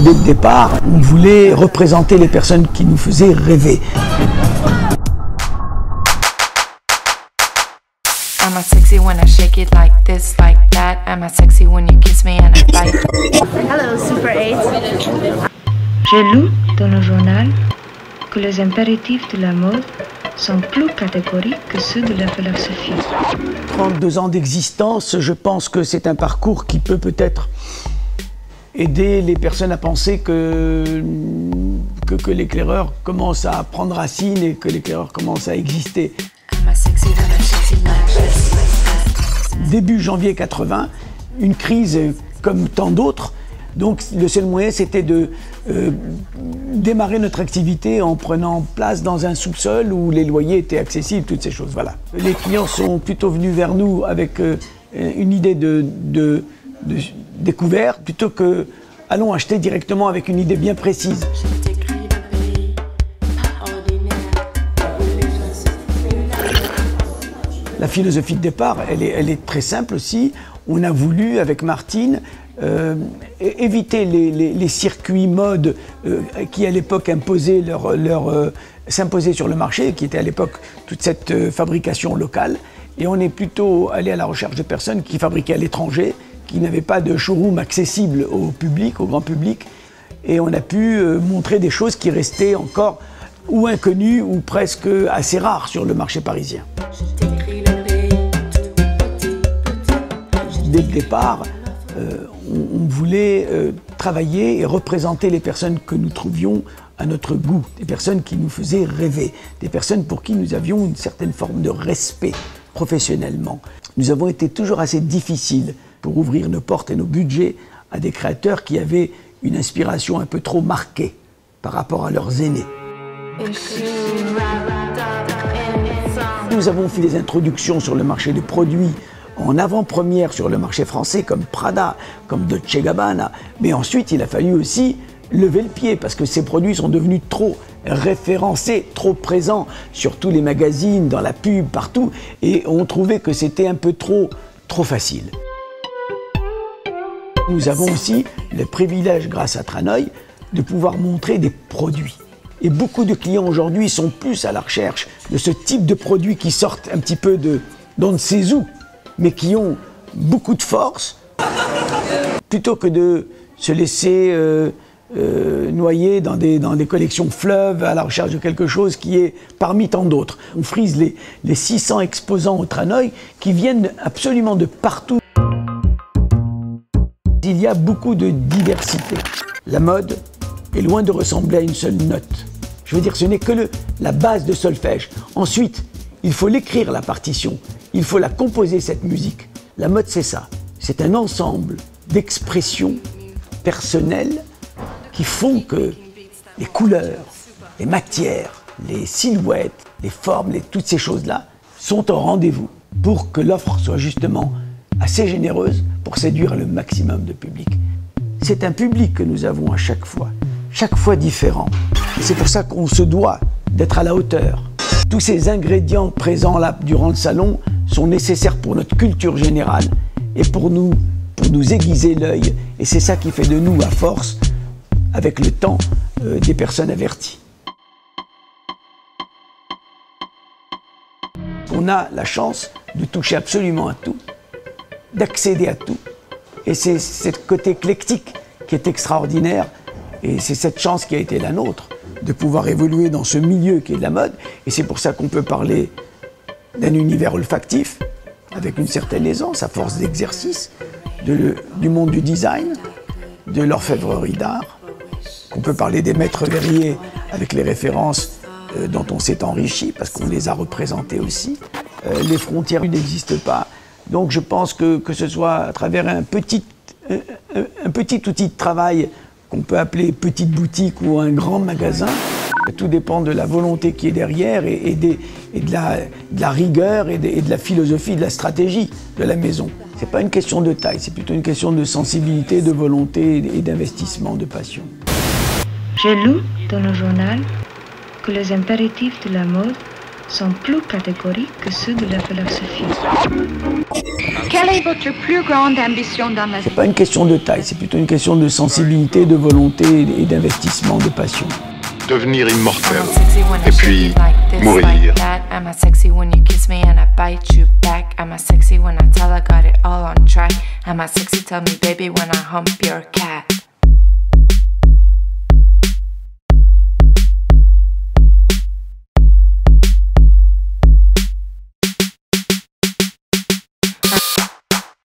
Dès le départ, on voulait représenter les personnes qui nous faisaient rêver. Am I sexy when I shake it like this, like that? Am I sexy when you kiss me and I bite? Hello, Super 8. J'ai lu dans le journal que les impératifs de la mode sont plus catégoriques que ceux de la philosophie. 32 ans d'existence, je pense que c'est un parcours qui peut peut-être aider les personnes à penser que l'éclaireur commence à prendre racine et que l'éclaireur commence à exister. Am I sexy when I shake it like this? Début janvier 80, une crise comme tant d'autres. Donc le seul moyen, c'était de démarrer notre activité en prenant place dans un sous-sol où les loyers étaient accessibles, toutes ces choses. Voilà. Les clients sont plutôt venus vers nous avec une idée de découverte, plutôt que allons acheter directement avec une idée bien précise. La philosophie de départ, elle est très simple aussi. On a voulu, avec Martine, éviter les circuits mode qui, à l'époque, s'imposaient sur le marché, qui était à l'époque toute cette fabrication locale. Et on est plutôt allé à la recherche de personnes qui fabriquaient à l'étranger, qui n'avaient pas de showroom accessible au public, au grand public. Et on a pu montrer des choses qui restaient encore ou inconnues ou presque assez rares sur le marché parisien. Dès le départ, on voulait travailler et représenter les personnes que nous trouvions à notre goût, des personnes qui nous faisaient rêver, des personnes pour qui nous avions une certaine forme de respect professionnellement. Nous avons été toujours assez difficiles pour ouvrir nos portes et nos budgets à des créateurs qui avaient une inspiration un peu trop marquée par rapport à leurs aînés. Nous avons fait des introductions sur le marché des produits en avant-première sur le marché français, comme Prada, comme Dolce & Gabbana. Mais ensuite, il a fallu aussi lever le pied, parce que ces produits sont devenus trop référencés, trop présents sur tous les magazines, dans la pub, partout, et on trouvait que c'était un peu trop facile. Nous avons aussi le privilège, grâce à Tranoï, de pouvoir montrer des produits. Et beaucoup de clients aujourd'hui sont plus à la recherche de ce type de produits qui sortent un petit peu d'on ne sait où, mais qui ont beaucoup de force, plutôt que de se laisser noyer dans des collections fleuves à la recherche de quelque chose qui est parmi tant d'autres. On frise les 600 exposants au Tranoï qui viennent absolument de partout. Il y a beaucoup de diversité. La mode est loin de ressembler à une seule note. Je veux dire, ce n'est que la base de solfège. Ensuite, il faut l'écrire, la partition. Il faut la composer, cette musique. La mode, c'est ça. C'est un ensemble d'expressions personnelles qui font que les couleurs, les matières, les silhouettes, les formes, toutes ces choses-là sont au rendez-vous pour que l'offre soit justement assez généreuse pour séduire le maximum de public. C'est un public que nous avons à chaque fois différent. Et c'est pour ça qu'on se doit d'être à la hauteur. Tous ces ingrédients présents là durant le salon sont nécessaires pour notre culture générale et pour nous aiguiser l'œil. Et c'est ça qui fait de nous, à force, avec le temps, des personnes averties. On a la chance de toucher absolument à tout, d'accéder à tout. Et c'est ce côté éclectique qui est extraordinaire. Et c'est cette chance qui a été la nôtre, de pouvoir évoluer dans ce milieu qui est de la mode. Et c'est pour ça qu'on peut parler d'un univers olfactif, avec une certaine aisance, à force d'exercice, du monde du design, de l'orfèvrerie d'art, qu'on peut parler des maîtres verriers avec les références dont on s'est enrichi, parce qu'on les a représentés aussi. Les frontières n'existent pas. Donc je pense que ce soit à travers un petit outil de travail qu'on peut appeler petite boutique ou un grand magasin. Tout dépend de la volonté qui est derrière et de la rigueur et de la philosophie, de la stratégie de la maison. Ce n'est pas une question de taille, c'est plutôt une question de sensibilité, de volonté et d'investissement, de passion. J'ai lu dans le journal que les impératifs de la mode sont plus catégoriques que ceux de la philosophie. Quelle est votre plus grande ambition dans la vie? C'est pas une question de taille, c'est plutôt une question de sensibilité, de volonté et d'investissement, de passion. Devenir immortel, Am I sexy when I et shake puis it like this, mourir. like that? Am I sexy when you kiss me and I bite you back? Am I sexy when I tell I got it all on track? Am I sexy? Tell me, baby, when I hump your cat.